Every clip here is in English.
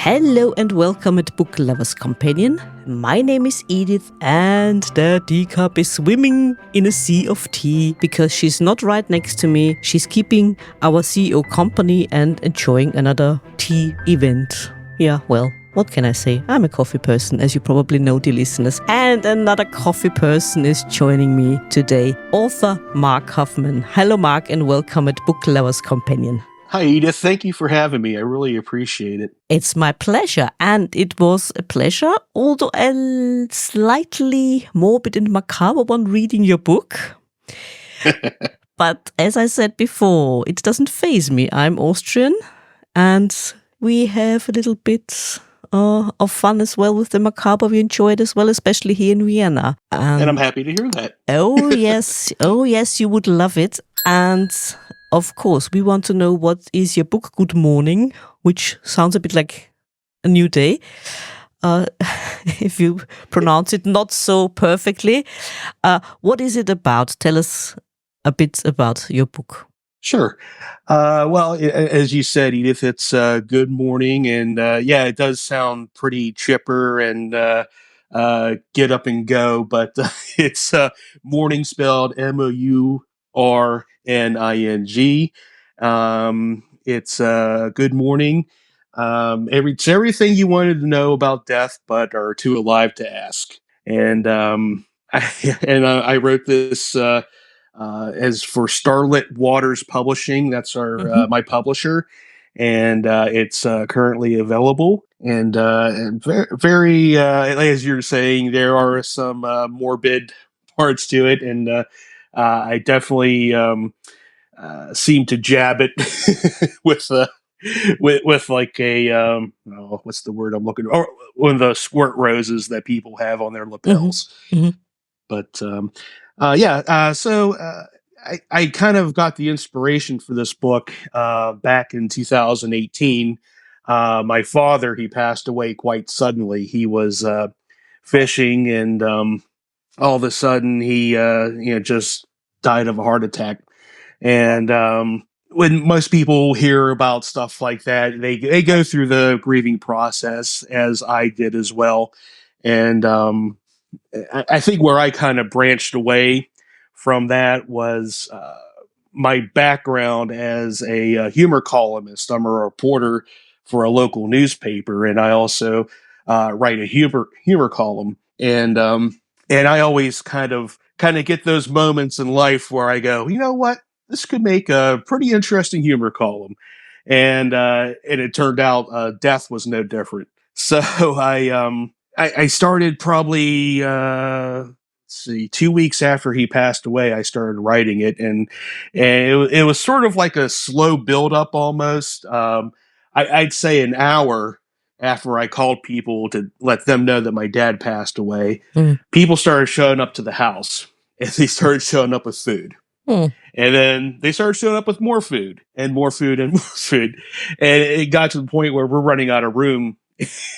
Hello and welcome at Book Lovers Companion. My name is Edith and the teacup is swimming in a sea of tea because she's not right next to me. She's keeping our CEO company and enjoying another tea event. Yeah, well, what can I say? I'm a coffee person, as you probably know, dear listeners. And another coffee person is joining me today, author Mark Hofmann. Hello, Mark, and welcome at Book Lovers Companion. Hi, Edith. Thank you for having me. I really appreciate it. It's my pleasure, and it was a pleasure, although a slightly morbid and macabre one reading your book. But as I said before, it doesn't faze me. I'm Austrian, and we have a little bit of fun as well with the macabre. We enjoy it as well, especially here in Vienna. And I'm happy to hear that. Oh, yes, you would love it. And of course, we want to know what is your book, Good Morning, which sounds a bit like a new day, if you pronounce it not so perfectly. What is it about? Tell us a bit about your book. Sure. Well, as you said, Edith, it's Good Morning. And yeah, it does sound pretty chipper and get up and go, but it's morning spelled MOURNING. It's Good Morning. It's everything you wanted to know about death, but are too alive to ask. And I wrote this as for Starlit Waters Publishing. That's our my publisher, and it's currently available. And very as you're saying, there are some morbid parts to it, and I definitely seem to jab it with like a what's the word I'm looking for? One of the squirt roses that people have on their lapels. But so I kind of got the inspiration for this book back in 2018. My father, he passed away quite suddenly. He was fishing, and all of a sudden he just died of a heart attack. And when most people hear about stuff like that, they go through the grieving process, as I did as well. And I think where I kind of branched away from that was my background as a humor columnist. I'm a reporter for a local newspaper, and I also write a humor column. And I always kind of get those moments in life where I go, you know what, this could make a pretty interesting humor column. And it turned out death was no different. So I started probably 2 weeks after he passed away. I started writing it, and it was sort of like a slow build up almost. I'd say an hour after I called people to let them know that my dad passed away, people started showing up to the house, and they started showing up with food. And then they started showing up with more food and more food and more food. And it got to the point where we're running out of room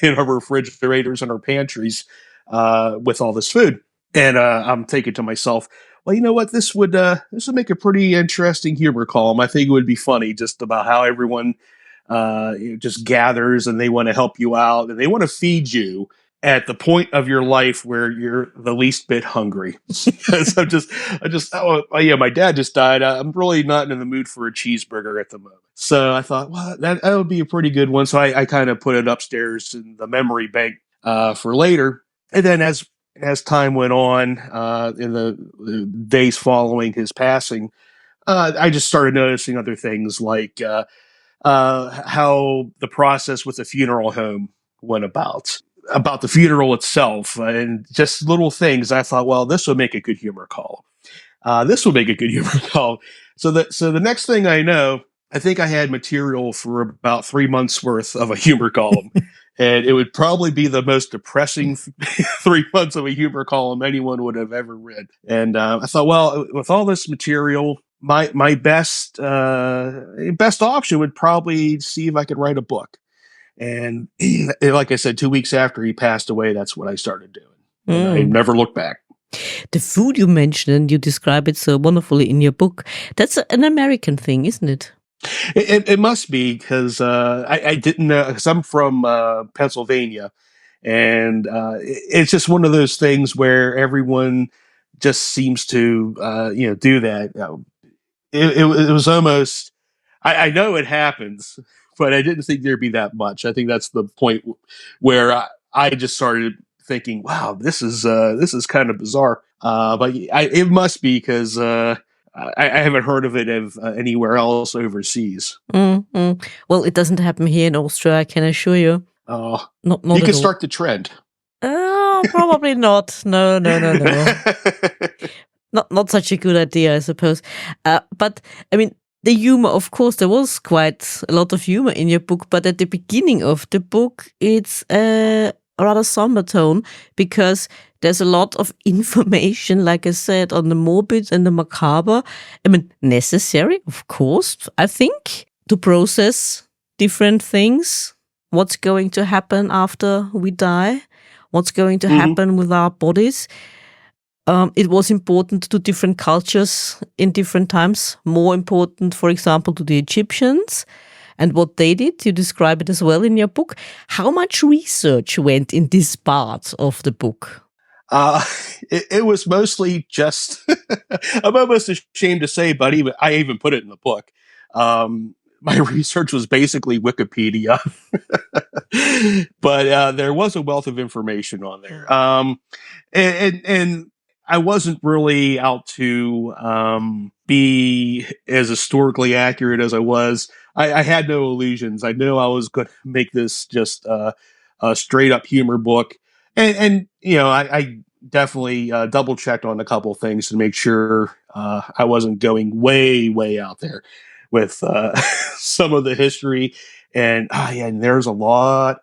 in our refrigerators and our pantries with all this food. And I'm thinking to myself, well, you know what? This would make a pretty interesting humor column. I think it would be funny, just about how everyone just gathers and they want to help you out and they want to feed you at the point of your life where you're the least bit hungry. So my dad just died. I'm really not in the mood for a cheeseburger at the moment. So I thought, well, that would be a pretty good one. So I kind of put it upstairs in the memory bank for later. And then as time went on, in the days following his passing, I just started noticing other things like how the process with the funeral home went about the funeral itself, and just little things. I thought, well, this would make a good humor column. So the next thing I know, I think I had material for about 3 months worth of a humor column. And it would probably be the most depressing 3 months of a humor column anyone would have ever read. And I thought, well, with all this material, my best option would probably see if I could write a book. And like I said, 2 weeks after he passed away, that's what I started doing. And I never looked back. The food you mentioned, and you describe it so wonderfully in your book, that's an American thing, isn't it? It must be because I didn't know because I'm from Pennsylvania, and it's just one of those things where everyone just seems to do that. It was almost I know it happens, but I didn't think there'd be that much. I think that's the point where I just started thinking, "Wow, this is kind of bizarre." But it must be because I haven't heard of it anywhere else overseas. Mm-hmm. Well, it doesn't happen here in Austria, I can assure you. Not You at can all. start the trend. Probably not. No. Not such a good idea, I suppose. But I mean, the humor, of course, there was quite a lot of humor in your book, but at the beginning of the book, it's a rather somber tone because there's a lot of information, like I said, on the morbid and the macabre. I mean, necessary, of course, I think, to process different things. What's going to happen after we die? What's going to happen with our bodies? It was important to different cultures in different times. More important, for example, to the Egyptians and what they did. You describe it as well in your book. How much research went in this part of the book? It was mostly just. I'm almost ashamed to say, but I even put it in the book. My research was basically Wikipedia, but there was a wealth of information on there. And I wasn't really out to be as historically accurate as I was. I had no illusions. I knew I was going to make this just a straight up humor book, and I definitely double checked on a couple of things to make sure I wasn't going way out there with some of the history. And and there's a lot,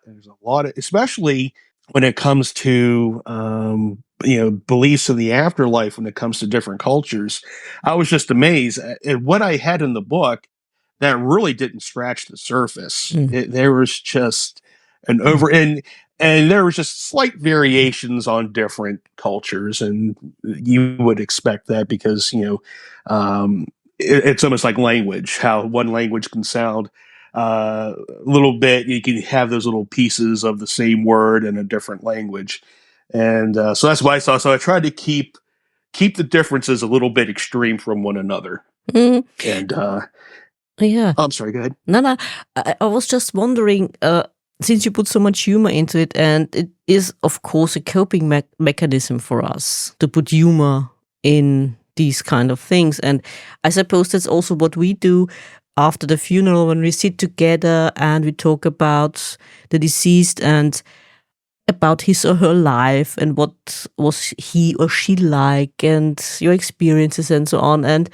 especially when it comes to beliefs in the afterlife. When it comes to different cultures, I was just amazed at what I had in the book that really didn't scratch the surface. There was just an over and there was just slight variations on different cultures, and you would expect that because it's almost like language. How one language can sound a little bit, you can have those little pieces of the same word in a different language, and so that's why I saw. So I tried to keep the differences a little bit extreme from one another. And Yeah. I'm sorry, go ahead. No. I was just wondering, since you put so much humor into it, and it is, of course, a coping mechanism for us to put humor in these kind of things. And I suppose that's also what we do after the funeral when we sit together and we talk about the deceased and about his or her life and what was he or she like and your experiences and so on. And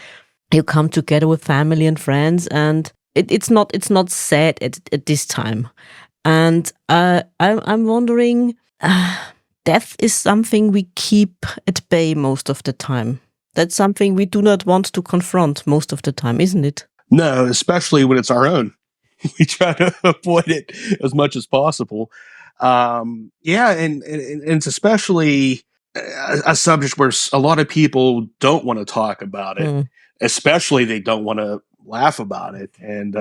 you come together with family and friends, and it's not sad at this time. And I'm wondering, death is something we keep at bay most of the time. That's something we do not want to confront most of the time, isn't it? No, especially when it's our own. We try to avoid it as much as possible. Yeah, and it's especially a subject where a lot of people don't want to talk about it. Especially they don't want to laugh about it. And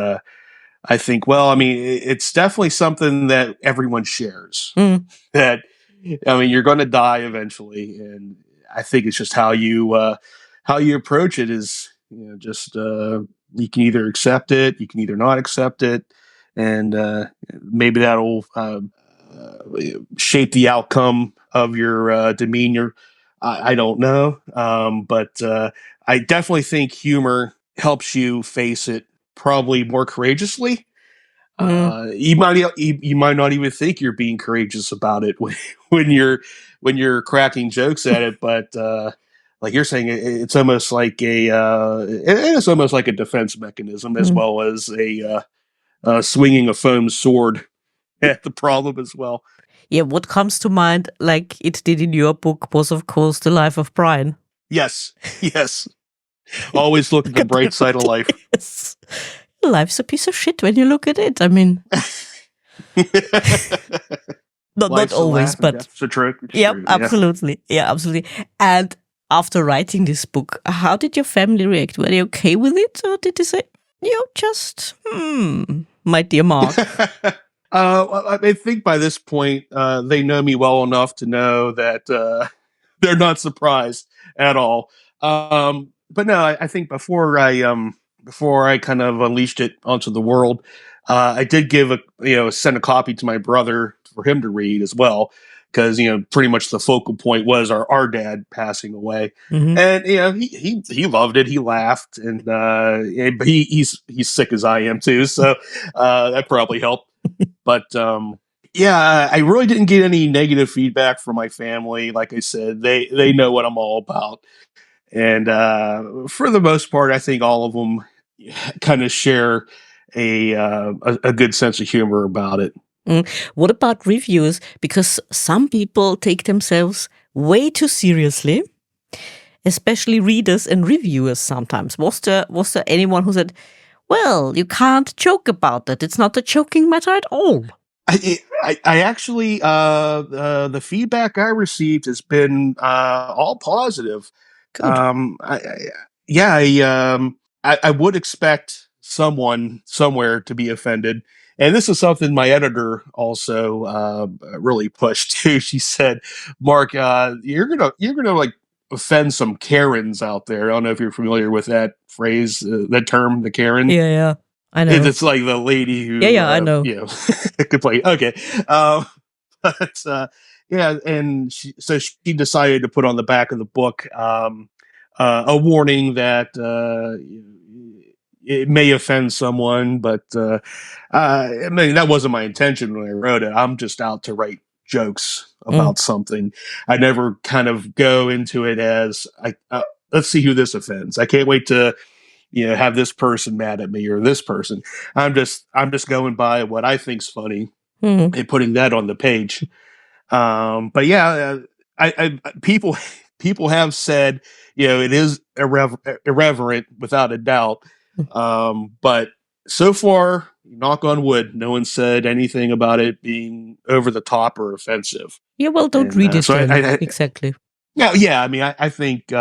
I think, well, I mean, it's definitely something that everyone shares. That, I mean, you're going to die eventually, and I think it's just how you approach it is, just you can either accept it, you can either not accept it, and maybe that'll shape the outcome of your demeanor. I don't know, but I definitely think humor helps you face it probably more courageously. You might not even think you're being courageous about it when you're cracking jokes at it, but like you're saying, it's almost like it's almost like a defense mechanism as well as swinging a foam sword at the problem as well. Yeah, what comes to mind, like it did in your book, was of course The Life of Brian. Yes. Always look at the bright side of life. Yes. Life's a piece of shit when you look at it. I mean, not always, but so true. Yeah, absolutely. Yeah, absolutely. And after writing this book, how did your family react? Were they okay with it, or did they say, You just, my dear Mark. I think by this point, they know me well enough to know that they're not surprised at all. But no, I think before I kind of unleashed it onto the world, I did give send a copy to my brother for him to read as well, because pretty much the focal point was our dad passing away, and he loved it. He laughed, and but he's sick as I am too, so that probably helped. But yeah, I really didn't get any negative feedback from my family. Like I said, they know what I'm all about, and for the most part, I think all of them kind of share a good sense of humor about it. What about reviews? Because some people take themselves way too seriously, especially readers and reviewers sometimes. Was there anyone who said, well, you can't joke about it. It's not a joking matter at all. I actually the feedback I received has been all positive. Good. I would expect someone somewhere to be offended, and this is something my editor also really pushed too. She said, "Mark, you're gonna like offend some Karens out there." I don't know if you're familiar with that phrase, that term, the Karen. Yeah. I know. It's like the lady who, I know. could play. Okay. But yeah, and she decided to put on the back of the book a warning that it may offend someone, but I mean, that wasn't my intention when I wrote it. I'm just out to write jokes about something. I never kind of go into it as let's see who this offends. I can't wait to have this person mad at me or this person. I'm just going by what I think's funny and putting that on the page. But yeah, people have said, it is irreverent without a doubt. But so far, knock on wood, no one said anything about it being over the top or offensive. Yeah, well, don't read it so then. Exactly. Yeah. I mean, I think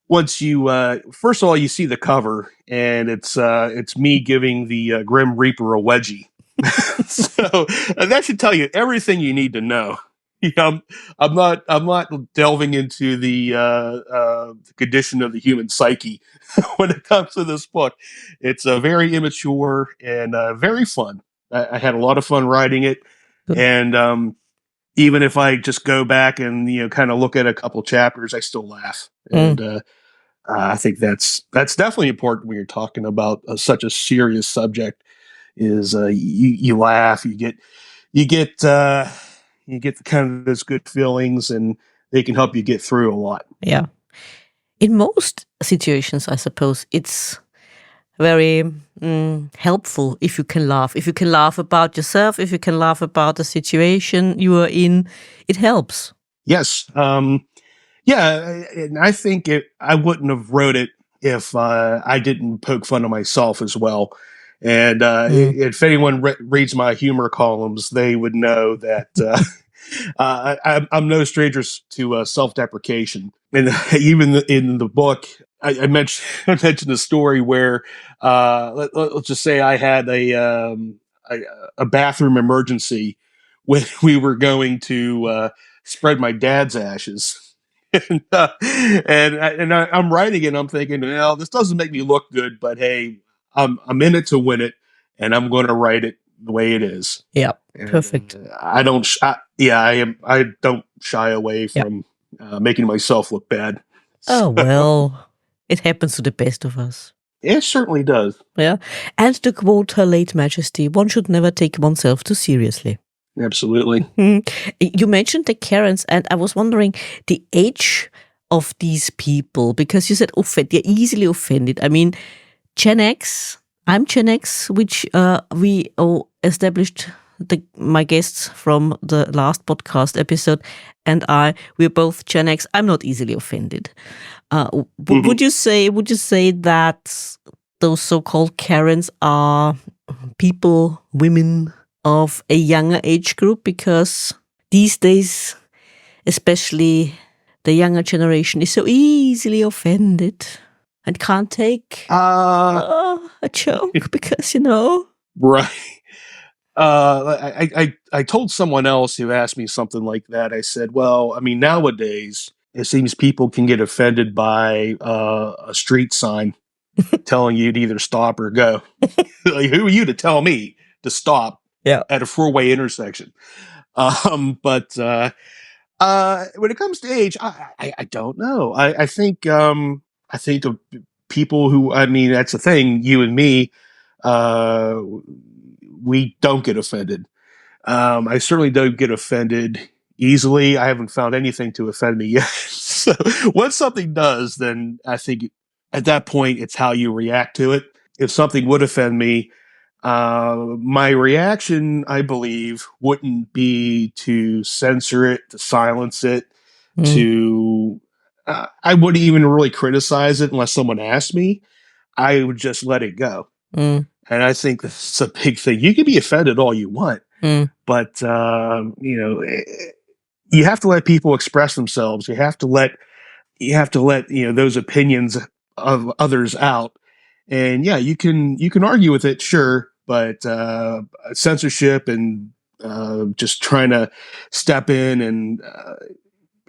once you first of all you see the cover and it's me giving the Grim Reaper a wedgie, so that should tell you everything you need to know. I'm not delving into the condition of the human psyche when it comes to this book. It's very immature and very fun. I had a lot of fun writing it, Good. and even if I just go back and kind of look at a couple chapters, I still laugh, and I think that's definitely important when you're talking about such a serious subject. Is you laugh, you get kind of those good feelings, and they can help you get through a lot. Yeah. In most situations, I suppose it's very helpful if you can laugh. If you can laugh about yourself, if you can laugh about the situation you are in, it helps. Yes. Yeah, and I think I wouldn't have wrote it if I didn't poke fun of myself as well. And if anyone reads my humor columns, they would know that I'm no stranger to self-deprecation. And even in the book, I mentioned I mentioned a story where let's just say I had a bathroom emergency when we were going to spread my dad's ashes. I'm writing it. And I'm thinking, well, this doesn't make me look good, but hey, I'm in it to win it, and I'm going to write it the way it is. Yeah, perfect. I don't. I don't shy away from making myself look bad. Oh well, it happens to the best of us. It certainly does. Yeah, and to quote Her Late Majesty, one should never take oneself too seriously. Absolutely. You mentioned the Karens, and I was wondering the age of these people, because you said they're easily offended. I mean, Gen X, I'm Gen X, which we established, my guests from the last podcast episode, and we're both Gen X. I'm not easily offended. Would you say that those so-called Karens are people, women of a younger age group? Because these days, especially the younger generation, is so easily offended. and can't take a joke because, Right. I told someone else who asked me something like that. I said, well, I mean, nowadays it seems people can get offended by a street sign telling you to either stop or go. Like, who are you to tell me to stop Yeah. at a four-way intersection? But when it comes to age, I don't know. I think of people who, I mean, that's the thing. You and me, uh, we don't get offended. I certainly don't get offended easily. I haven't found anything to offend me yet. So once something does, then I think at that point it's how you react to it. If something would offend me, my reaction, I believe, wouldn't be to censor it, to silence it, to I wouldn't even really criticize it unless someone asked me. I would just let it go. And I think that's a big thing. You can be offended all you want, but you have to let people express themselves. You have to let those opinions of others out. And yeah, you can argue with it, sure, but censorship and just trying to step in and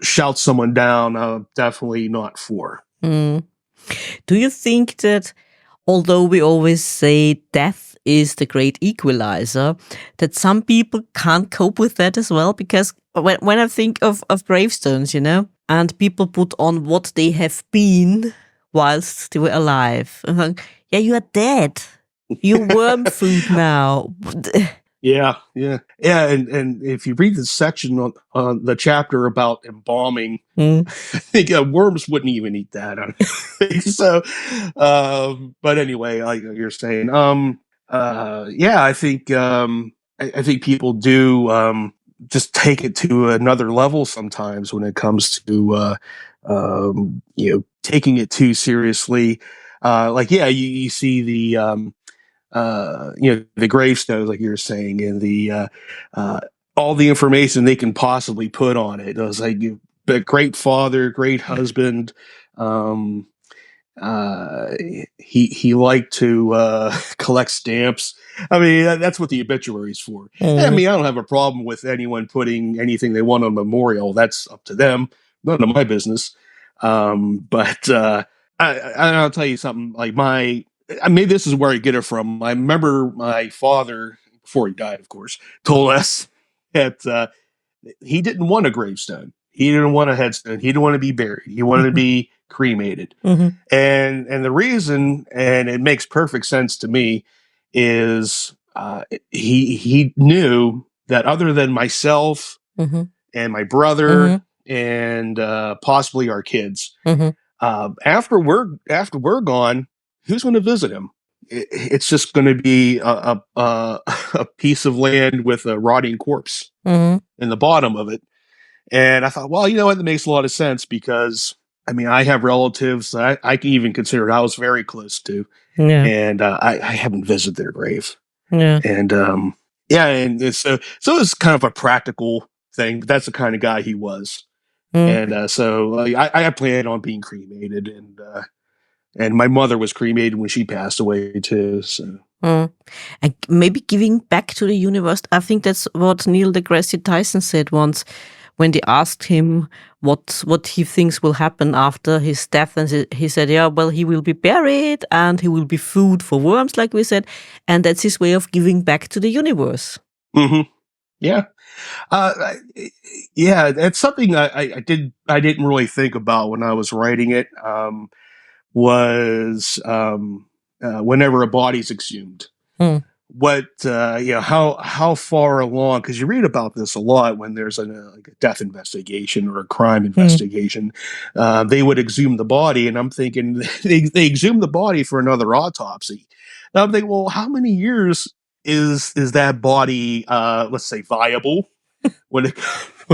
shout someone down, definitely not for. Do you think that although we always say death is the great equalizer, that some people can't cope with that as well? Because when I think of gravestones, and people put on what they have been whilst they were alive. I'm like, yeah, you are dead. You're worm food now. Yeah. And if you read the section on the chapter about embalming, I think worms wouldn't even eat that. I don't think so. But anyway, like you're saying, yeah, I think people do just take it to another level sometimes when it comes to taking it too seriously. Like yeah, you see the gravestones, like you were saying, and all the information they can possibly put on it. It was like a great father, great husband. Um, he liked to collect stamps. I mean, that's what the obituary's for. I mean, I don't have a problem with anyone putting anything they want on memorial. That's up to them. None of my business. But I'll tell you something. Like maybe this is where I get it from. I remember my father, before he died, of course, told us that he didn't want a gravestone. He didn't want a headstone. He didn't want to be buried. He wanted to be cremated. And the reason, and it makes perfect sense to me, is he knew that other than myself and my brother and possibly our kids, after we're gone, who's going to visit him? It's just going to be a piece of land with a rotting corpse in the bottom of it. And I thought, well, you know what? That makes a lot of sense because, I mean, I have relatives I can even consider I was very close to, and I haven't visited their grave. And and so it's kind of a practical thing, but that's the kind of guy he was. And so I planned on being cremated, and my mother was cremated when she passed away too. So. And maybe giving back to the universe. I think that's what Neil deGrasse Tyson said once when they asked him what he thinks will happen after his death, and he said, yeah, well, he will be buried and he will be food for worms, like we said, and that's his way of giving back to the universe. Yeah. Yeah, that's something I didn't really think about when I was writing it. Was whenever a body's exhumed, how far along? Because you read about this a lot when there's like a death investigation or a crime investigation. They would exhume the body, and I'm thinking they exhume the body for another autopsy. And I'm thinking, well, how many years is that body, let's say, viable when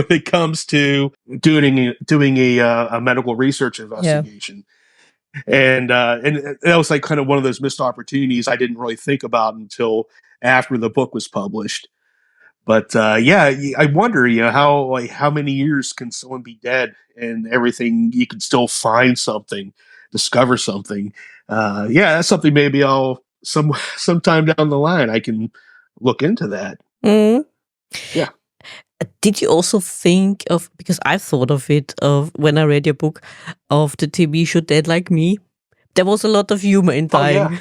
it comes to doing a medical research investigation? And that was like kind of one of those missed opportunities I didn't really think about until after the book was published. But I wonder, how many years can someone be dead and everything? You can still find something discover something. Yeah, that's something maybe I'll sometime down the line I can look into that. Mm. Yeah. Did you also think of, because I thought of it, of when I read your book, of the TV show Dead Like Me? There was a lot of humor in Oh yeah. dying.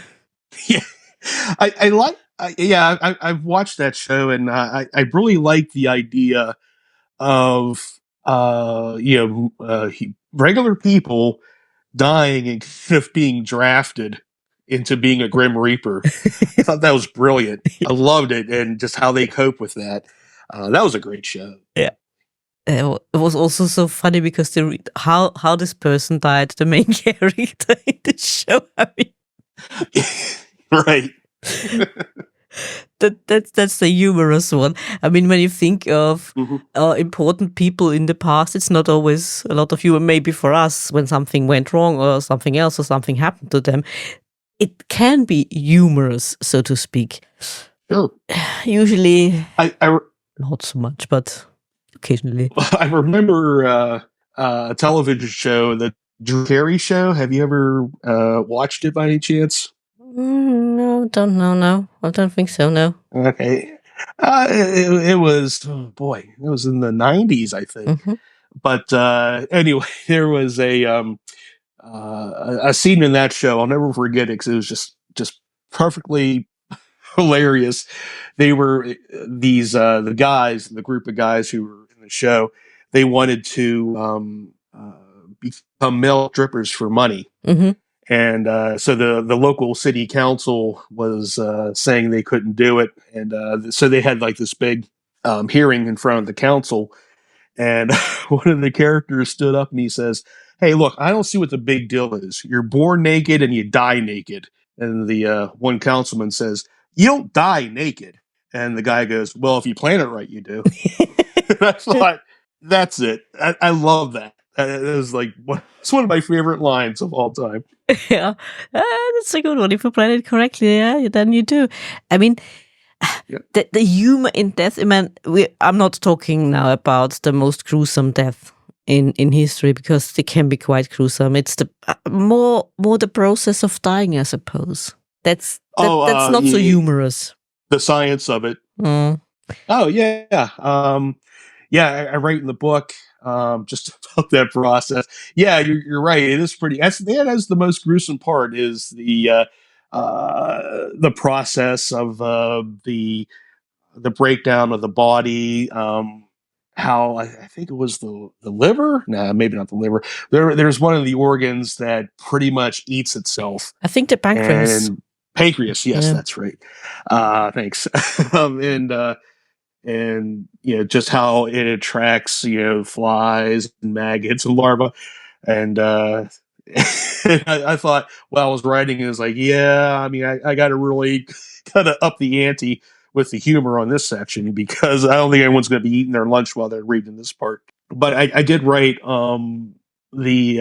Yeah. I like. I've watched that show, and I really like the idea of regular people dying and kind of being drafted into being a Grim Reaper. I thought that was brilliant. I loved it, and just how they cope with that. That was a great show. Yeah. It was also so funny because how this person died, the main character in the show. I mean, Right. that's the humorous one. I mean, when you think of Mm-hmm. important people in the past, it's not always a lot of humor. Maybe for us, when something went wrong or something else or something happened to them, it can be humorous, so to speak. Sure. Usually, I not so much, but occasionally. I remember a television show, the Drew Carey Show. Have you ever watched it by any chance? No, don't know. No, I don't think so. No. Okay. It was, oh boy, it was in the 90s, I think. Mm-hmm. But anyway, there was a scene in that show. I'll never forget it because it was just perfectly hilarious. They were the guys, the group of guys who were in the show. They wanted to become male strippers for money. Mm-hmm. And so the local city council was saying they couldn't do it, and so they had like this big hearing in front of the council. And one of the characters stood up and he says, "Hey, look, I don't see what the big deal is. You're born naked and you die naked." And the one councilman says, "You don't die naked." And the guy goes, "Well, if you plan it right, you do." I thought, that's it. I love that. It was like it's one of my favorite lines of all time. Yeah, that's a good one. If you plan it correctly, yeah, then you do. I mean, Yeah. the humor in death. I mean, I'm not talking now about the most gruesome death in history because they can be quite gruesome. It's the more the process of dying, I suppose. That's not so humorous. The science of it. Mm. Oh yeah. Yeah, I write in the book just about that process. Yeah, you're right. It is pretty. That is the most gruesome part. Is the process of the breakdown of the body. How I think it was the liver. Nah, maybe not the liver. There's one of the organs that pretty much eats itself. I think the pancreas. And pancreas. Yes, Yeah. that's right. Thanks. And just how it attracts flies and maggots and larvae. And I thought while I was writing it was like, yeah, I mean, I got to really kind of up the ante with the humor on this section because I don't think anyone's going to be eating their lunch while they're reading this part. But I did write the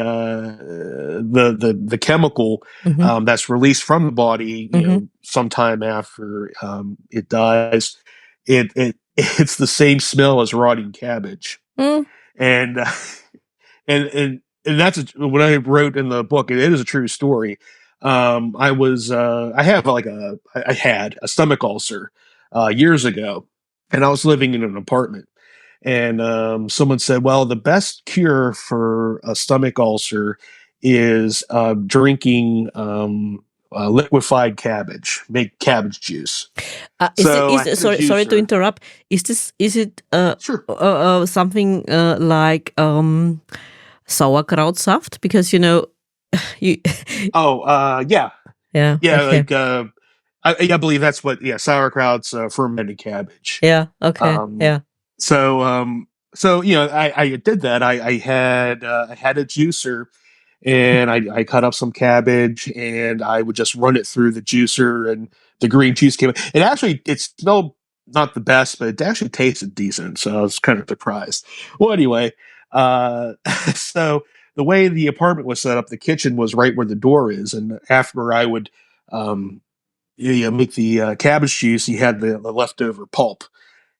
chemical Mm-hmm. that's released from the body Mm-hmm. sometime after it dies. It's the same smell as rotting cabbage. Mm. And and that's what I wrote in the book. It is a true story. I had a stomach ulcer years ago, and I was living in an apartment. And someone said, "Well, the best cure for a stomach ulcer is drinking liquefied cabbage, make cabbage juice." So I had a Sorry to juicer. interrupt. Is it Sure. something like sauerkrautsaft? Because you Oh, yeah, yeah, yeah. okay, Like I believe that's what. Yeah, sauerkraut's fermented cabbage. yeah, okay, Um, yeah. so I did that. I had a juicer, and I cut up some cabbage, and I would just run it through the juicer, and the green juice came. It smelled not the best, but it actually tasted decent. So I was kind of surprised. Well, anyway, uh, so the way the apartment was set up, the kitchen was right where the door is, and after I would um, make the cabbage juice, you had the leftover pulp,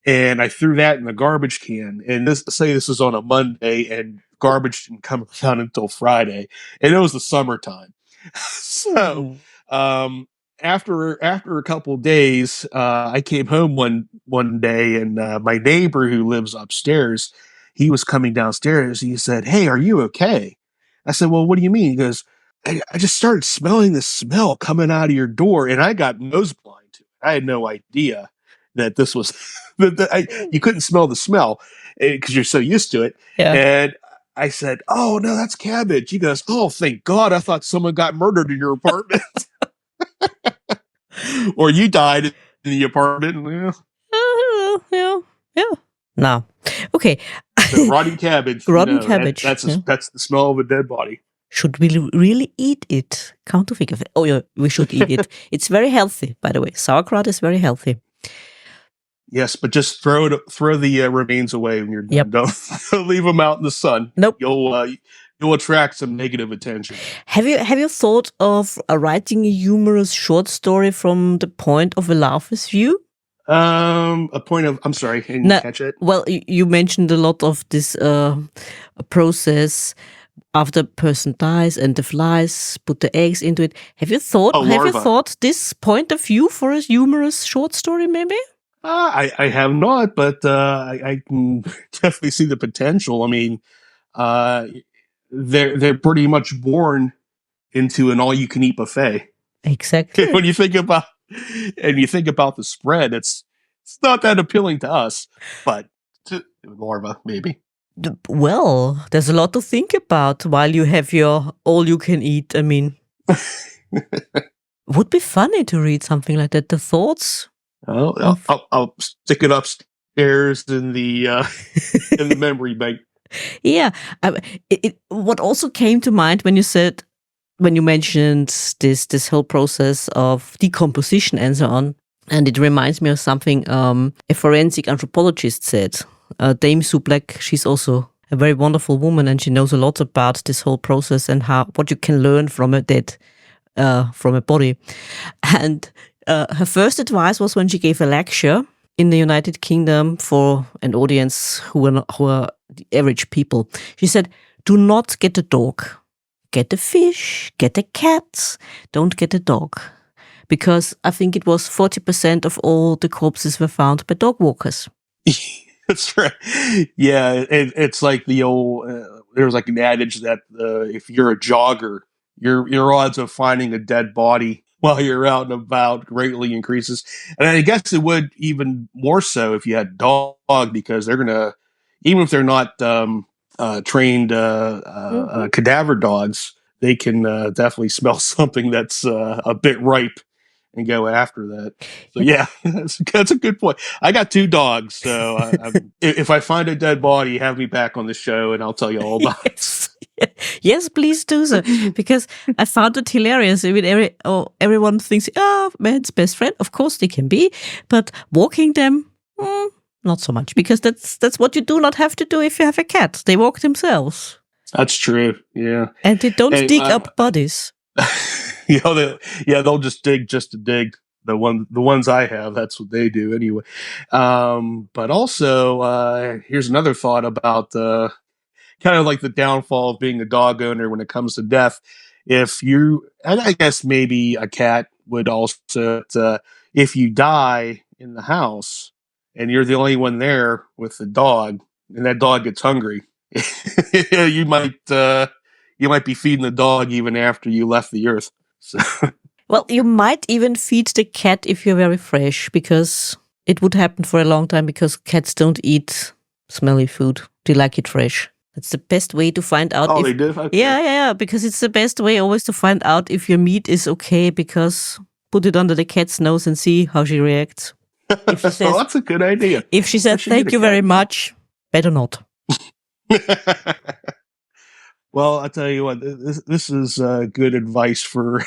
and I threw that in the garbage can. And this is on a Monday, and garbage didn't come around until Friday, and it was the summertime. So after a couple of days, I came home one day, and my neighbor who lives upstairs, he was coming downstairs. He said, "Hey, are you okay?" I said, "Well, what do you mean?" He goes, I just started smelling the smell coming out of your door, and I got nose blind to it. I had no idea that this was you couldn't smell the smell because you're so used to it. Yeah. And I said, "Oh no, that's cabbage." He goes, "Oh, thank God! I thought someone got murdered in your apartment, or you died in the apartment." Yeah. No. Okay. So rotting cabbage. Rotting cabbage. That's the smell of a dead body. Should we really eat it? Come to think of it. Oh, yeah, we should eat it. It's very healthy, by the way. Sauerkraut is very healthy. Yes, but just throw the remains away when you're done. Yep. Don't leave them out in the sun. Nope. You'll attract some negative attention. Have you thought of writing a humorous short story from the point of a laughers view? I'm sorry, I didn't catch it. Well, you mentioned a lot of this process after a person dies and the flies put the eggs into it. Have you thought this point of view for a humorous short story, maybe? I have not, but I can definitely see the potential. I mean, they're pretty much born into an all-you-can-eat buffet. Exactly. When you think about the spread, it's not that appealing to us, but to larva maybe. Well, there's a lot to think about while you have your all-you-can-eat. I mean, would be funny to read something like that. The thoughts. I'll stick it upstairs in the memory bank. Yeah. What also came to mind when you mentioned this whole process of decomposition and so on, and it reminds me of something a forensic anthropologist said. Dame Sue Black, she's also a very wonderful woman, and she knows a lot about this whole process and what you can learn from a dead, from a body. And her first advice was when she gave a lecture in the United Kingdom for an audience who are the average people. She said, "Do not get a dog. Get a fish, get a cat, don't get a dog." Because I think it was 40% of all the corpses were found by dog walkers. That's right. Yeah, it's like the old. There's like an adage that if you're a jogger, your odds of finding a dead body while you're out and about greatly increases. And I guess it would even more so if you had dog, because they're gonna, even if they're not trained cadaver dogs, they can definitely smell something that's a bit ripe and go after that. So yeah, that's a good point. I got 2 dogs, so if I find a dead body, have me back on the show, and I'll tell you all about it. Yes, please do so, because I found it hilarious. I mean, everyone thinks, man's best friend. Of course they can be, but walking them, not so much, because that's what you do not have to do if you have a cat. They walk themselves. That's true. Yeah, and they don't dig up bodies. They'll just dig to dig. The ones I have, that's what they do anyway. But also, here's another thought about kind of like the downfall of being a dog owner when it comes to death. And I guess maybe a cat would also, if you die in the house and you're the only one there with the dog, and that dog gets hungry, you might be feeding the dog even after you left the earth. So. Well, you might even feed the cat if you're very fresh, because it would happen for a long time, because cats don't eat smelly food. They like it fresh. That's the best way to find out. Oh, they do? Okay. Yeah, because it's the best way always to find out if your meat is okay, because put it under the cat's nose and see how she reacts. If she says, that's a good idea. If she says, "Thank you very much," better not. Well, I'll tell you what, this is good advice for,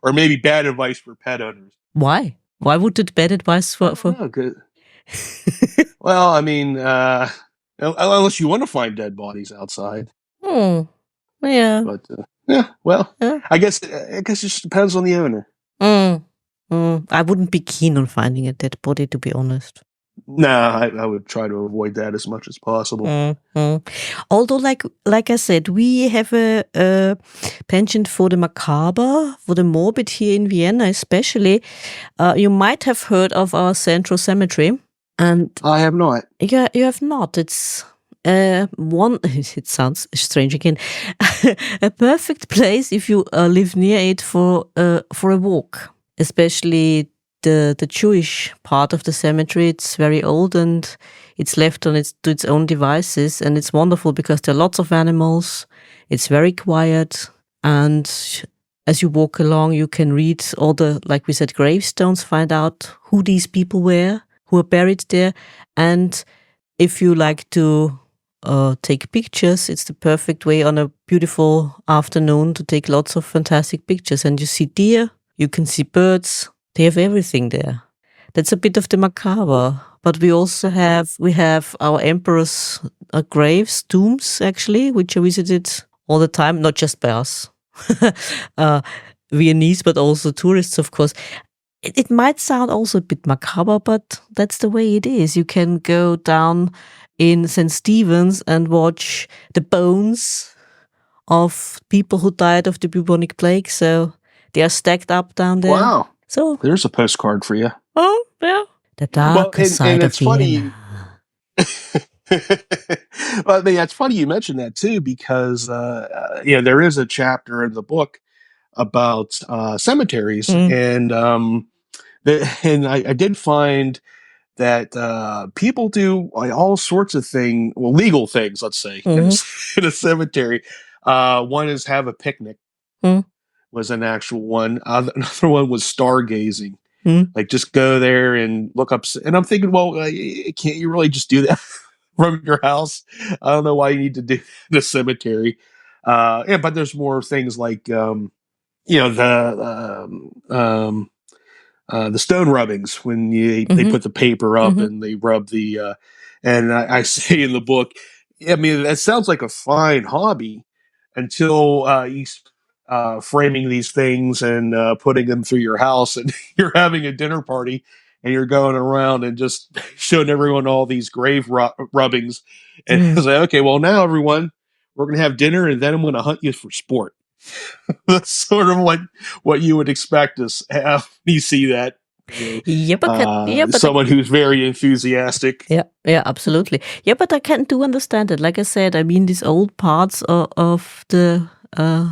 or maybe bad advice for pet owners. Why? Why would it bad advice for? Oh, good. Well, I mean, unless you want to find dead bodies outside. Oh, yeah. But I guess it just depends on the owner. I wouldn't be keen on finding a dead body, to be honest. No, I would try to avoid that as much as possible. Although, like I said, we have a penchant for the macabre, for the morbid here in Vienna, especially. You might have heard of our central cemetery, and I have not. yeah, you have not. It's one. It sounds strange again. A perfect place if you live near it for a walk, especially the Jewish part of the cemetery. It's very old and it's left on to its own devices, and it's wonderful because there are lots of animals. It's very quiet, and as you walk along, you can read all the, like we said, gravestones, find out who these people were who are buried there, and if you like to take pictures, it's the perfect way on a beautiful afternoon to take lots of fantastic pictures. And you see deer, you can see birds. They have everything there. That's a bit of the macabre. But we also have our emperor's graves, tombs actually, which are visited all the time, not just by us, Viennese, but also tourists, of course. It might sound also a bit macabre, but that's the way it is. You can go down in St. Stephen's and watch the bones of people who died of the bubonic plague. So they are stacked up down there. Wow. So there's a postcard for you. Oh, yeah. The darker side of Vienna. Well, I mean, it's funny you mentioned that too, because there is a chapter in the book about cemeteries, and I did find that people do all sorts of things, well, legal things, let's say, in a cemetery. One is have a picnic, was an actual one. Another one was stargazing. Like just go there and look up. And I'm thinking, well, can't you really just do that from your house? I don't know why you need to do the cemetery. But there's more things like, the stone rubbings when they put the paper up and they rub the. And I say in the book, I mean, that sounds like a fine hobby until you framing these things and putting them through your house, and you're having a dinner party and you're going around and just showing everyone all these grave rubbings. And it's like, okay, well, now everyone, we're going to have dinner and then I'm going to hunt you for sport. That's sort of what you would expect to have. You see that. But someone who's very enthusiastic. Yeah, absolutely. Yeah, but I can do understand it. Like I said, I mean, these old parts of the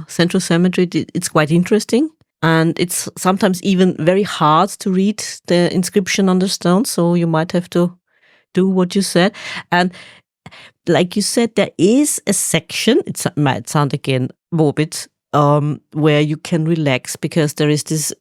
central cemetery, it's quite interesting. And it's sometimes even very hard to read the inscription on the stone. So you might have to do what you said. And like you said, there is a section, it might sound again morbid, where you can relax, because there is this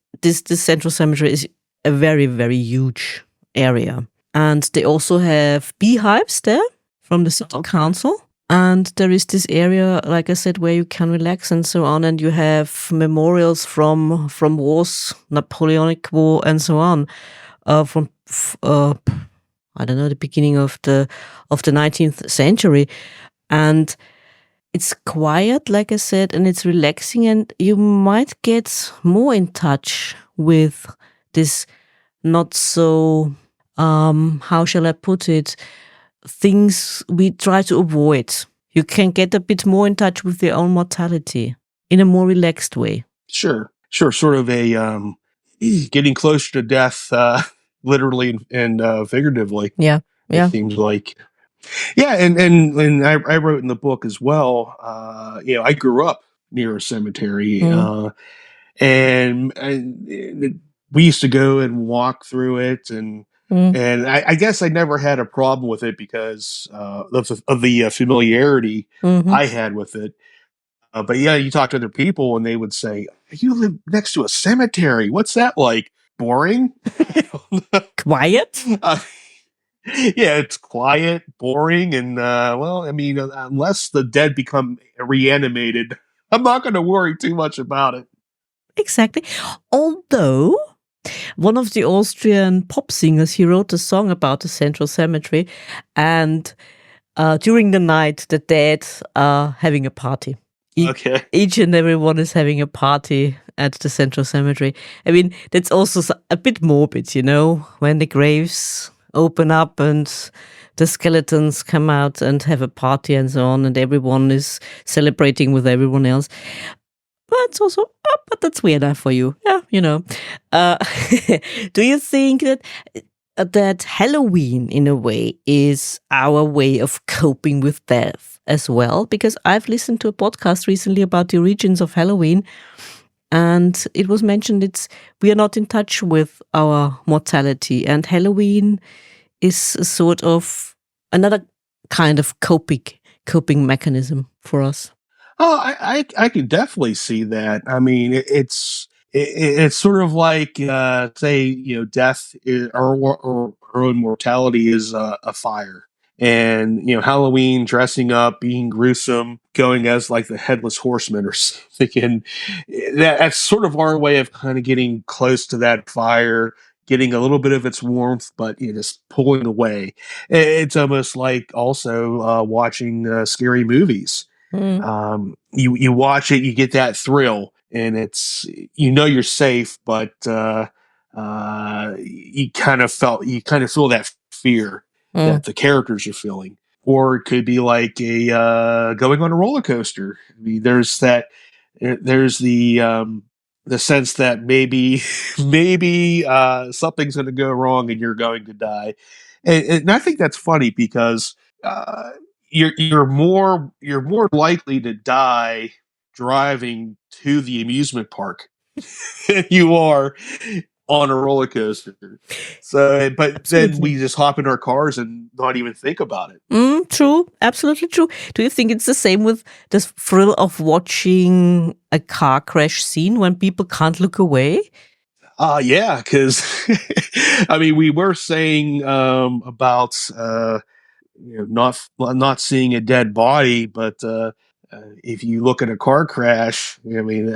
central cemetery is a very, very huge area. And they also have beehives there from the city council. And there is this area, like I said, where you can relax and so on. And you have memorials from wars, Napoleonic War and so on, from I don't know, the beginning of the 19th century. And it's quiet, like I said, and it's relaxing, and you might get more in touch with this not so, how shall I put it, things we try to avoid. You can get a bit more in touch with your own mortality in a more relaxed way. Sure. Sort of a getting closer to death, literally and figuratively. Yeah. It seems like. Yeah, and I wrote in the book as well. I grew up near a cemetery, and we used to go and walk through it, and I guess I never had a problem with it because of the familiarity I had with it. But yeah, you talk to other people and they would say, "You live next to a cemetery. What's that like? Boring? Quiet?" Yeah, it's quiet, boring, and well, I mean, unless the dead become reanimated, I'm not going to worry too much about it. Exactly. Although one of the Austrian pop singers, he wrote a song about the central cemetery, and during the night, the dead are having a party. Okay. Each and everyone is having a party at the central cemetery. I mean, that's also a bit morbid, when the graves open up and the skeletons come out and have a party and so on, and everyone is celebrating with everyone else. But it's also, but that's weird enough for you. Yeah, you know. Uh, do you think that Halloween, in a way, is our way of coping with death as well? Because I've listened to a podcast recently about the origins of Halloween, and it was mentioned we are not in touch with our mortality, and Halloween is a sort of another kind of coping mechanism for us. Oh, I can definitely see that. I mean, it's sort of like say death is, or our own mortality is a fire, and Halloween, dressing up, being gruesome, going as like the headless horseman or something, and that's sort of our way of kind of getting close to that fire, getting a little bit of its warmth, but just pulling away. It's almost like also watching scary movies. Mm. You watch it, you get that thrill, and it's you're safe, but you kind of feel that fear that the characters are feeling. Or it could be like a going on a roller coaster. I mean, there's the sense that maybe maybe something's going to go wrong and you're going to die, and I think that's funny because you're more likely to die driving to the amusement park than you are on a roller coaster. So, but Absolutely. then we just hop in our cars and not even think about it. True, absolutely true. Do you think it's the same with the thrill of watching a car crash scene when people can't look away? Yeah, because I mean, we were saying about not seeing a dead body, but if you look at a car crash, I mean,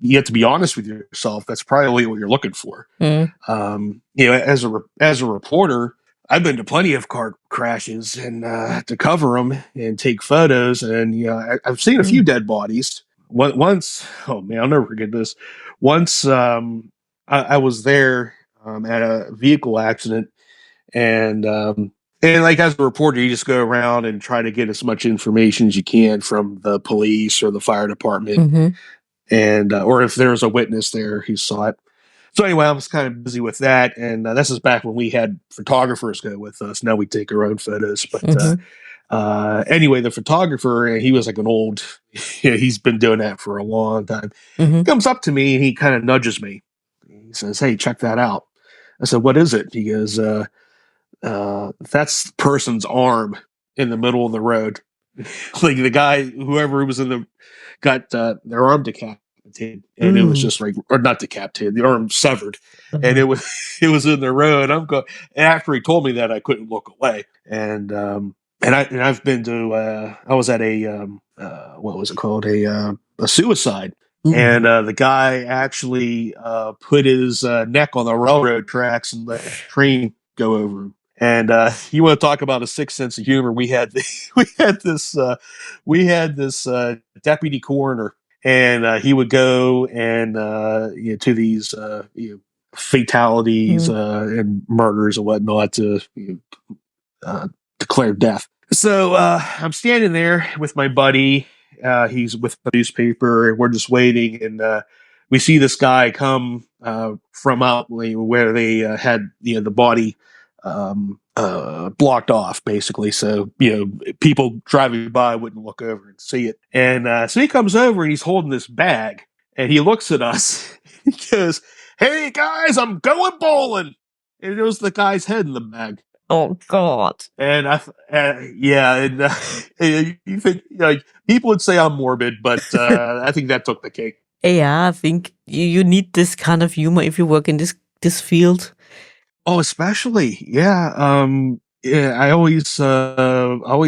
you have to be honest with yourself. That's probably what you're looking for. As a reporter, I've been to plenty of car crashes and to cover them and take photos, and I've seen a few dead bodies. Once, oh man, I'll never forget this. Once, I was there at a vehicle accident, and like as a reporter, you just go around and try to get as much information as you can from the police or the fire department, and or if there's a witness there who saw it. So anyway, I was kind of busy with that, and this is back when we had photographers go with us. Now we take our own photos, but anyway, the photographer, he was like an old, he's been doing that for a long time. He comes up to me and he kind of nudges me. He says, "Hey, check that out." I said, "What is it?" He goes, "That's the person's arm in the middle of the road." Like the guy, whoever was in the, got their arm decapitated, and it was just like, or not decapitated, the arm severed, and it was it was in the road. I'm going. After he told me that, I couldn't look away, and I've been to I was at a what was it called, a suicide. And the guy actually put his neck on the railroad tracks and let the train go over him. And you want to talk about a sick sense of humor? We had this deputy coroner, and he would go and to these fatalities and murders and whatnot to declare death. So I'm standing there with my buddy. He's with the newspaper, and we're just waiting. And we see this guy come from out where they had the body blocked off, basically. So people driving by wouldn't look over and see it. And so he comes over and he's holding this bag, and he looks at us. He goes, "Hey guys, I'm going bowling." And it was the guy's head in the bag. Oh God! And yeah, and you think like people would say I'm morbid, but I think that took the cake. Yeah, I think you need this kind of humor if you work in this field. Oh, especially, yeah. Yeah, I always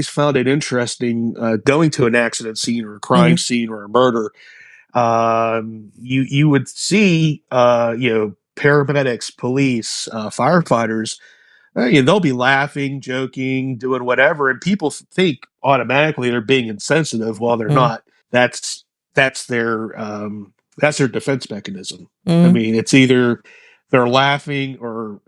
found it interesting going to an accident scene or a crime scene or a murder. You would see paramedics, police, firefighters. They'll be laughing, joking, doing whatever, and people think automatically they're being insensitive. While they're not. That's that's their that's their defense mechanism. I mean, it's either they're laughing or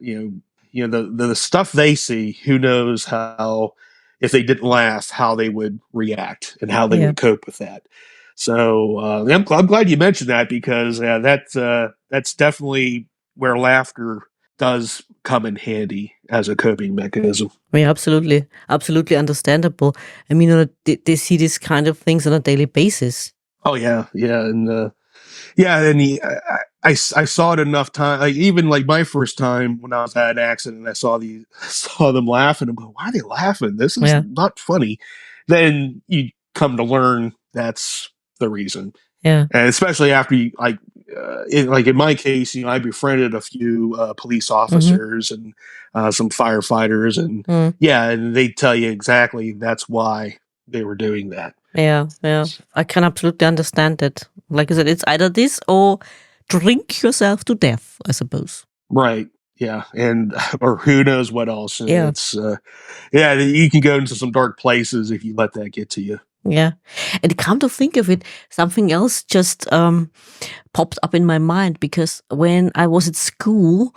the stuff they see, who knows how, if they didn't laugh, how they would react and how they would cope with that. So I'm glad you mentioned that, because that's definitely where laughter does come in handy as a coping mechanism. Yeah, absolutely understandable. I mean, they see these kind of things on a daily basis. Oh yeah, and I saw it enough time. Like, even like my first time when I was at an accident, I saw them laughing. I'm going, why are they laughing? This is not funny. Then you come to learn that's the reason. Yeah, and especially after you in my case, I befriended a few police officers and some firefighters, and and they tell you exactly that's why they were doing that. Yeah, I can absolutely understand that. Like I said, it's either this or drink yourself to death, I suppose. Right. Yeah. And or who knows what else. And Yeah. it's you can go into some dark places if you let that get to you. Yeah. And come to think of it, something else just popped up in my mind, because when I was at school,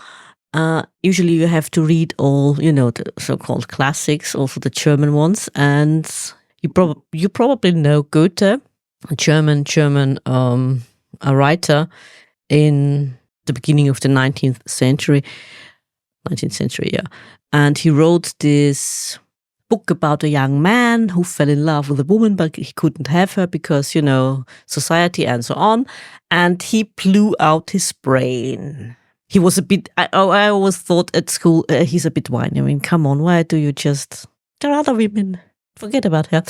usually you have to read all, the so-called classics, also the German ones, and you probably know Goethe, a German a writer in the beginning of the 19th century, yeah. And he wrote this book about a young man who fell in love with a woman, but he couldn't have her because, society and so on. And he blew out his brain. He was a bit, I always thought at school, he's a bit whiny. I mean, come on, why do you there are other women. Forget about her.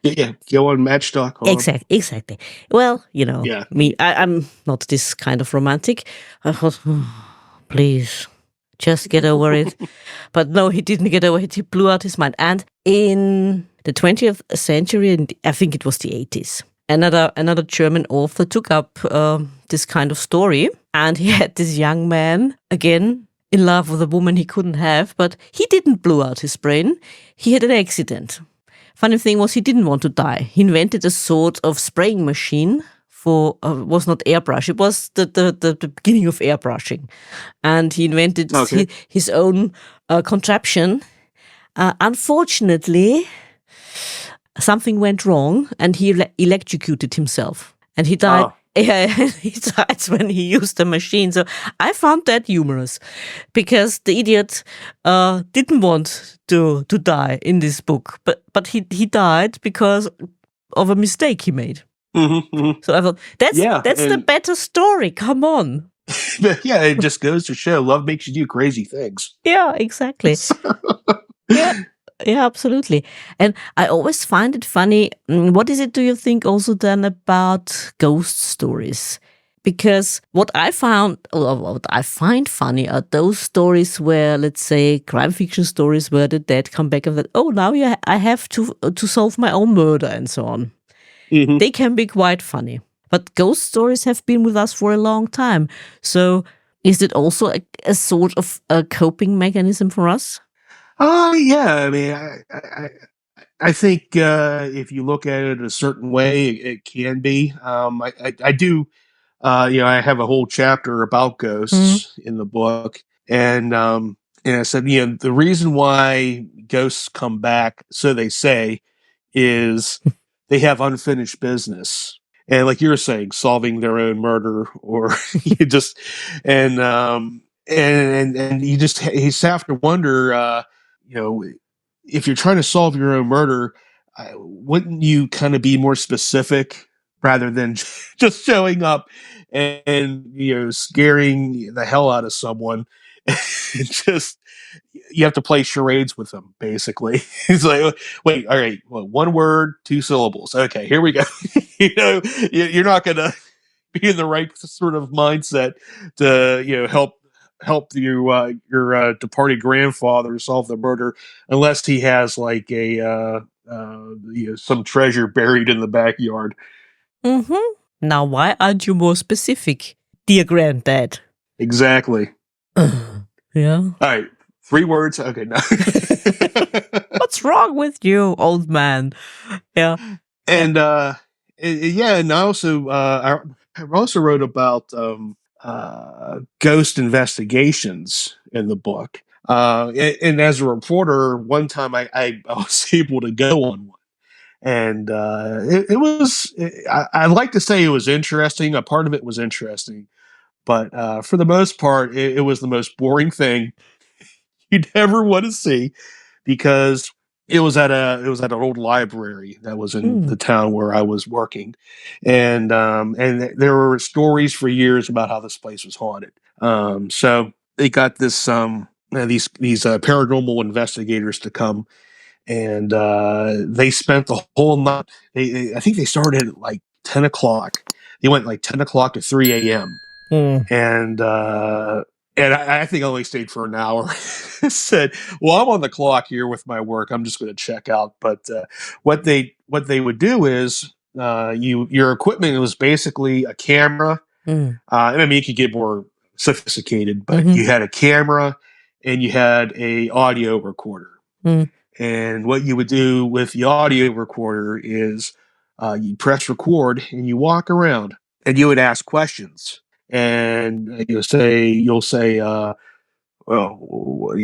Yeah, go on Match.com. Exactly. Well, me, I'm not this kind of romantic. I thought, please, just get over it. But no, he didn't get over it. He blew out his mind. And in the 20th century, and I think it was the 80s, another German author took up this kind of story, and he had this young man, again, in love with a woman he couldn't have, but he didn't blow out his brain. He had an accident. Funny thing was, he didn't want to die. He invented a sort of spraying machine for, was not airbrush. It was the beginning of airbrushing. And he invented his own contraption. Unfortunately, something went wrong, and he electrocuted himself. And he died. Yeah, he died when he used the machine. So I found that humorous, because the idiot didn't want to die in this book, but he died because of a mistake he made. Mm-hmm. So I thought that's the better story. Come on. Yeah, it just goes to show love makes you do crazy things. Yeah, exactly. Yeah, absolutely. And I always find it funny. What is it, do you think, also then about ghost stories? Because what I find funny are those stories where, let's say, crime fiction stories where the dead come back and that, now I have to solve my own murder and so on. Mm-hmm. They can be quite funny. But ghost stories have been with us for a long time. So is it also a sort of a coping mechanism for us? Yeah. I mean, I think if you look at it a certain way, it can be. I do. I have a whole chapter about ghosts in the book, and I said, the reason why ghosts come back, so they say, is they have unfinished business. And like you were saying, solving their own murder, or you just and you just have to wonder, if you're trying to solve your own murder, wouldn't you kind of be more specific rather than just showing up and scaring the hell out of someone? Just you have to play charades with them, basically. It's like, wait, all right, well, one word, 2 syllables. Okay, here we go. You're not going to be in the right sort of mindset to help your departed grandfather solve the murder, unless he has like a some treasure buried in the backyard. Mm-hmm. Now, why aren't you more specific, dear granddad? Exactly. Yeah. All right. 3 words. Okay. No. What's wrong with you, old man? Yeah. And and I also wrote about ghost investigations in the book. And as a reporter, one time I was able to go on one. And it was, I like to say it was interesting. A part of it was interesting. But for the most part, it was the most boring thing you'd ever want to see because it was at an old library that was in the town where I was working, and there were stories for years about how this place was haunted. So they got this these paranormal investigators to come, and they spent the whole night. I think they started at like 10 o'clock. They went like 10 o'clock to 3 a.m. And I think I only stayed for an hour. Said, "Well, I'm on the clock here with my work. I'm just going to check out." But what they would do is your equipment was basically a camera. I mean, you could get more sophisticated, but you had a camera and you had a audio recorder. And what you would do with the audio recorder is you press record and you walk around and you would ask questions. And you'll say, well,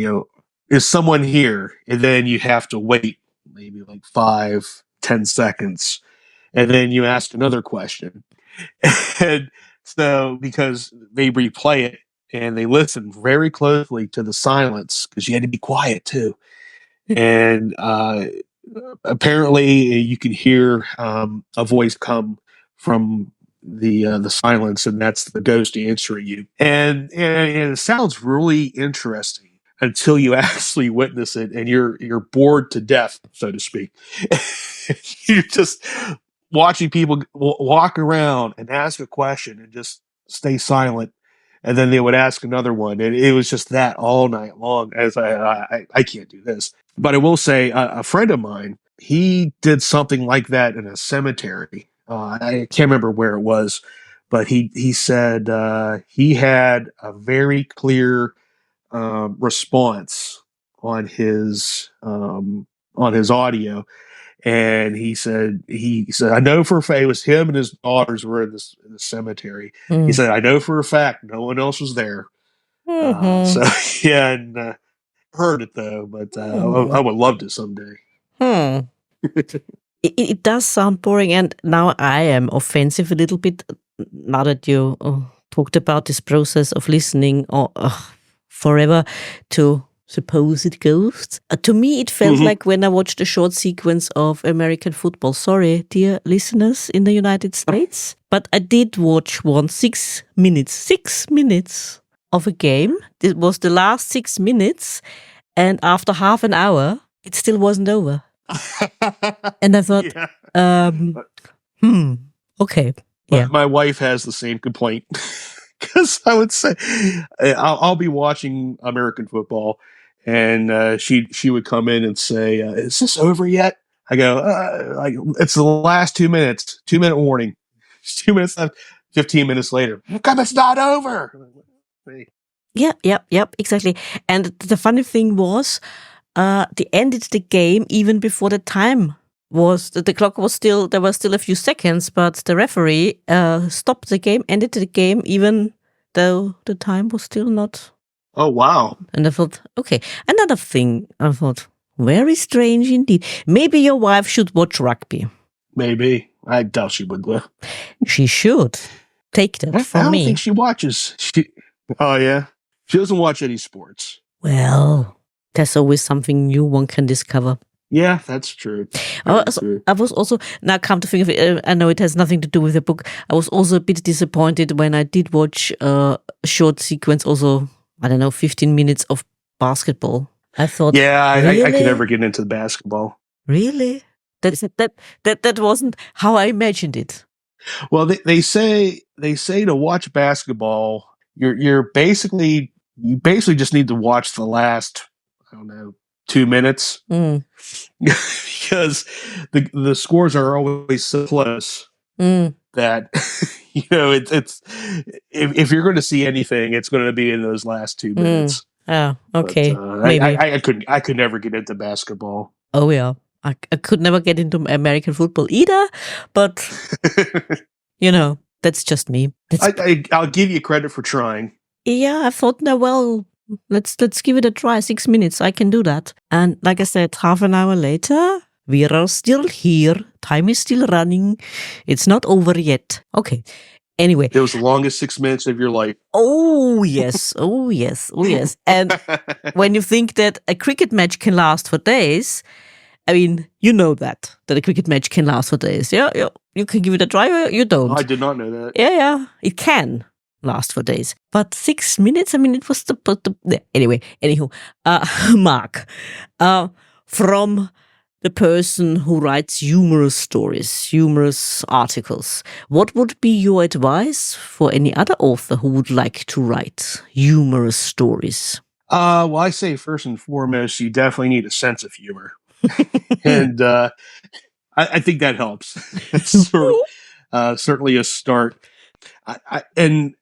is someone here? And then you have to wait maybe like 5-10 seconds. And then you ask another question. And so because they replay it and they listen very closely to the silence because you had to be quiet too. And apparently you can hear a voice come from the silence, and that's the ghost answering you. And it sounds really interesting until you actually witness it, and you're bored to death, so to speak. You're just watching people walk around and ask a question and just stay silent, and then they would ask another one, and it was just that all night long. As I can't do this, but I will say a friend of mine, he did something like that in a cemetery. I can't remember where it was, but he said he had a very clear response on his audio. And he said, I know for a fact it was him and his daughters were in the cemetery. He said, I know for a fact no one else was there. So yeah, and heard it though, but I would love to someday. It does sound boring, and now I am offensive a little bit. Now that you talked about this process of listening forever to supposed ghosts. To me, it felt like when I watched a short sequence of American football. Sorry, dear listeners in the United States, but I did watch 6 minutes of a game. It was the last 6 minutes, and after half an hour, it still wasn't over. And I thought, okay. Yeah. My wife has the same complaint because I would say I'll be watching American football, and she would come in and say, "Is this over yet?" I go, "It's the last 2 minutes. 2 minute warning. 2 minutes left. 15 minutes later, how come it's not over?" Yeah, exactly. And the funny thing was, they ended the game even before the time was. The clock was still, there were still a few seconds, but the referee stopped the game, ended the game, even though the time was still not. Oh, wow. And I thought, okay. Another thing, I thought, very strange indeed. Maybe your wife should watch rugby. Maybe. I doubt she would. She should. Take that from me. I don't think she watches. Oh, yeah? She doesn't watch any sports. Well, there's always something new one can discover. Yeah, that's true. I was also, now come to think of it, I know it has nothing to do with the book. I was also a bit disappointed when I did watch a short sequence, also, I don't know, 15 minutes of basketball. I thought, yeah, really? I could never get into the basketball. Really? That wasn't how I imagined it. Well, they say to watch basketball, you basically just need to watch the last, I don't know, 2 minutes because the scores are always so close that it's if you're going to see anything, it's going to be in those last 2 minutes. Oh, okay. But, maybe I could never get into basketball. Oh yeah, I could never get into American football either. But that's just me. I'll give you credit for trying. Yeah, I thought, no, well, let's give it a try. 6 minutes, I can do that. And like I said, half an hour later, we are still here. Time is still running. It's not over yet. Okay. Anyway. It was the longest 6 minutes of your life. Oh, yes. Oh, yes. Oh, yes. And when you think that a cricket match can last for days, I mean, you know that a cricket match can last for days. Yeah. You can give it a try or you don't. I did not know that. Yeah. It can last for days. But 6 minutes, I mean, it was anyway, anywho, Mark, from the person who writes humorous stories, humorous articles, what would be your advice for any other author who would like to write humorous stories? Well, I say first and foremost, you definitely need a sense of humor. And I think that helps. Certainly a start. And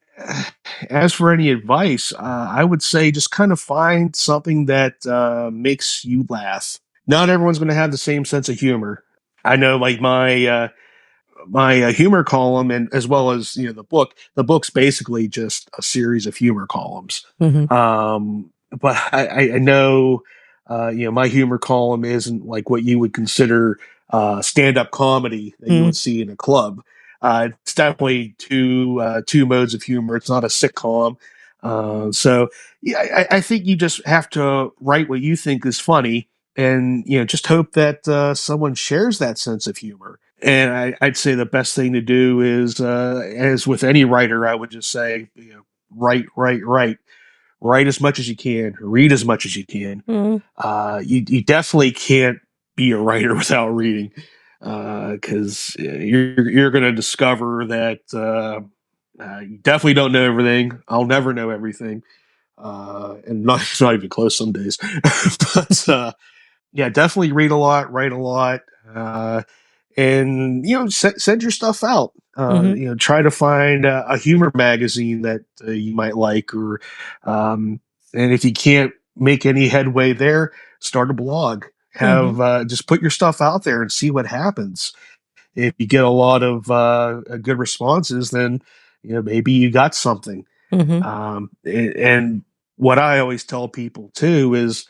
as for any advice, I would say just kind of find something that makes you laugh. Not everyone's going to have the same sense of humor. I know, like my humor column, and as well as the book. The book's basically just a series of humor columns. Mm-hmm. But I know, my humor column isn't like what you would consider stand-up comedy that you would see in a club. It's definitely two modes of humor. It's not a sitcom. So yeah, I think you just have to write what you think is funny, and just hope that someone shares that sense of humor. And I'd say the best thing to do is, as with any writer, I would just say, write, write as much as you can, read as much as you can. You definitely can't be a writer without reading, because you're going to discover that you definitely don't know everything. I'll never know everything, and it's not even close some days. But yeah, definitely read a lot, write a lot, and send your stuff out. Try to find a humor magazine that you might like, or and if you can't make any headway there, start a blog. Have just put your stuff out there and see what happens. If you get a lot of good responses, then maybe you got something. And what I always tell people too is,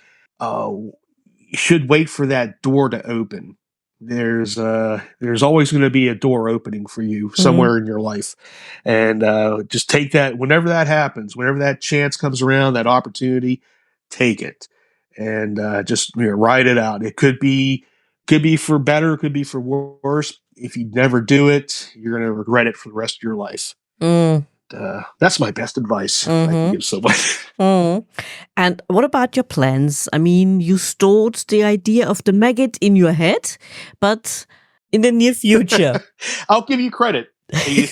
you should wait for that door to open. There's always going to be a door opening for you somewhere in your life, and just take that whenever that happens, whenever that chance comes around, that opportunity, take it, and just ride it out. It could be for better, it could be for worse. If you never do it, you're going to regret it for the rest of your life. That's my best advice I can give someone. And what about your plans? I mean, you stored the idea of the maggot in your head, but in the near future, I'll give you credit.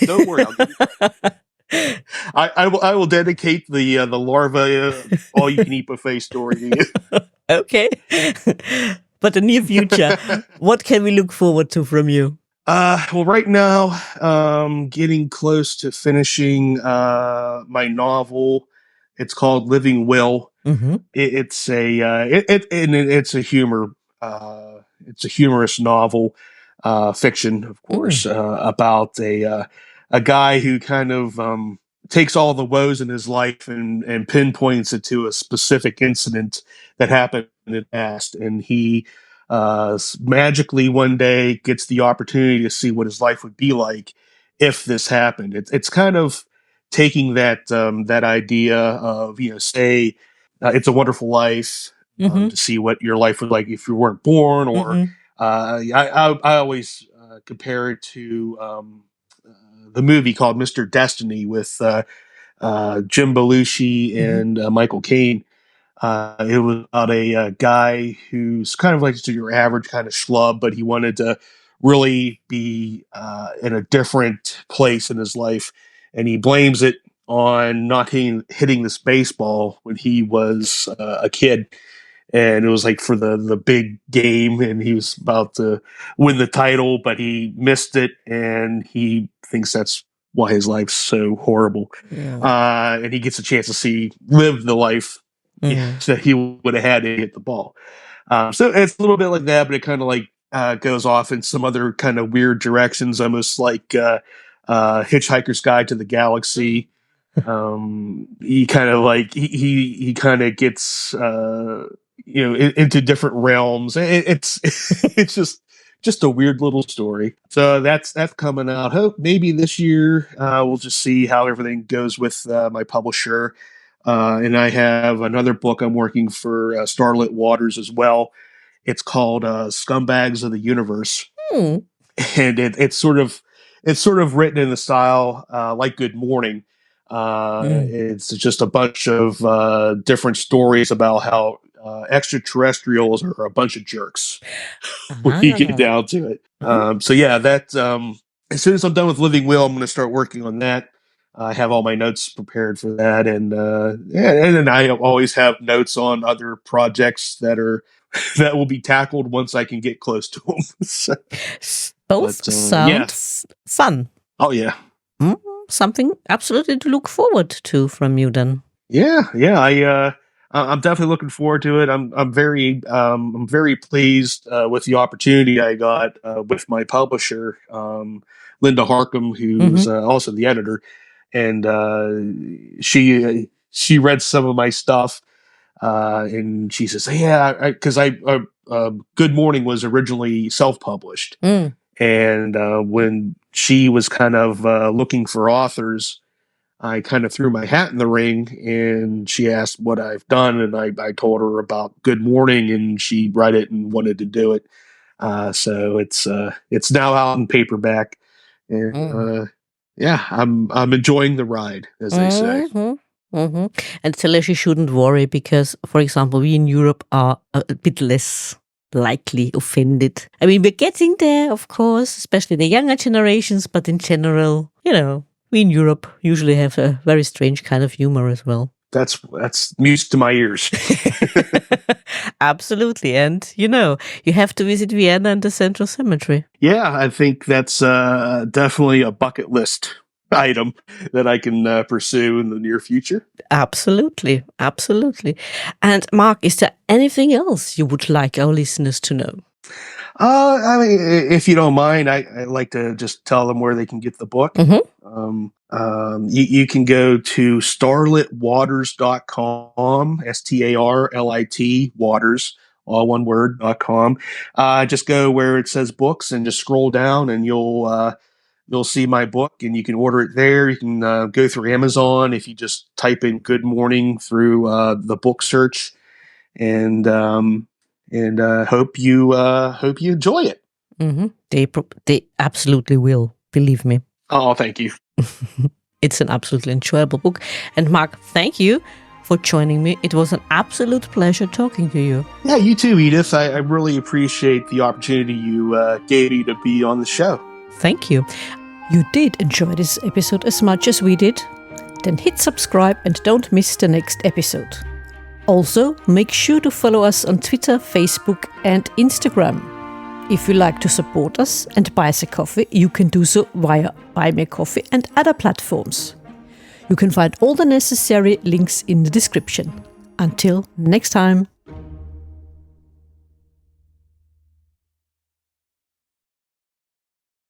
Don't worry. I'll give you credit. I will dedicate the larva all you can eat buffet story to you. Okay. But the near future, what can we look forward to from you? Well, right now, getting close to finishing my novel. It's called Living Will. It's a humor. It's a humorous novel, fiction, of course, about a guy who kind of takes all the woes in his life and pinpoints it to a specific incident that happened in the past, and he magically one day gets the opportunity to see what his life would be like if this happened. It's kind of taking that idea of say It's a Wonderful Life, to see what your life was like if you weren't born, or I always compare it to the movie called Mr. Destiny with Jim Belushi and Michael Caine. It was about a guy who's kind of like just your average kind of schlub, but he wanted to really be in a different place in his life, and he blames it on not hitting this baseball when he was a kid. And it was like for the big game, and he was about to win the title, but he missed it, and he thinks that's why his life's so horrible. And he gets a chance to live the life that he would have had to hit the ball. So it's a little bit like that, but it kind of like goes off in some other kind of weird directions, almost like Hitchhiker's Guide to the Galaxy. He kind of like he kind of gets into different realms. It's it's just a weird little story. So that's coming out. Hope maybe this year. We'll just see how everything goes with my publisher. And I have another book I'm working for Starlit Waters as well. It's called Scumbags of the Universe, and it's sort of written in the style like Good Morning. It's just a bunch of different stories about how extraterrestrials are a bunch of jerks when you get down to it. So yeah, that as soon as I'm done with Living Will, I'm going to start working on that. I have all my notes prepared for that, and then I always have notes on other projects that are that will be tackled once I can get close to them. So, Both sound fun. Oh yeah. Something absolutely to look forward to from you then. Yeah. I'm definitely looking forward to it. I'm very pleased with the opportunity I got with my publisher, Linda Harcum, who's also the editor, and she read some of my stuff, and she says, "Yeah," because Good Morning was originally self-published, and when she was kind of looking for authors, I kind of threw my hat in the ring, and she asked what I've done, and I told her about Good Morning, and she read it and wanted to do it. So it's now out in paperback, and yeah, I'm enjoying the ride, as they say. And tell her she shouldn't worry because, for example, we in Europe are a bit less likely offended. I mean, we're getting there, of course, especially the younger generations, but in general, we in Europe usually have a very strange kind of humor as well. That's music to my ears. Absolutely. And, you have to visit Vienna and the Central Cemetery. Yeah, I think that's definitely a bucket list item that I can pursue in the near future. Absolutely. And Mark, is there anything else you would like our listeners to know? I mean, if you don't mind, I like to just tell them where they can get the book. You can go to starlitwaters.com, STARLIT, Waters, all one word, .com. Just go where it says books and just scroll down, and you'll see my book, and you can order it there. You can go through Amazon if you just type in Good Morning through the book search, and hope you enjoy it. They absolutely will, believe me. Oh, thank you. It's an absolutely enjoyable book. And Mark, thank you for joining me. It was an absolute pleasure talking to you. Yeah, you too, Edith. I really appreciate the opportunity you gave me to be on the show. Thank you. You did enjoy this episode as much as we did? Then hit subscribe and don't miss the next episode. Also, make sure to follow us on Twitter, Facebook, and Instagram. If you like to support us and buy us a coffee, you can do so via Buy Me a Coffee and other platforms. You can find all the necessary links in the description. Until next time.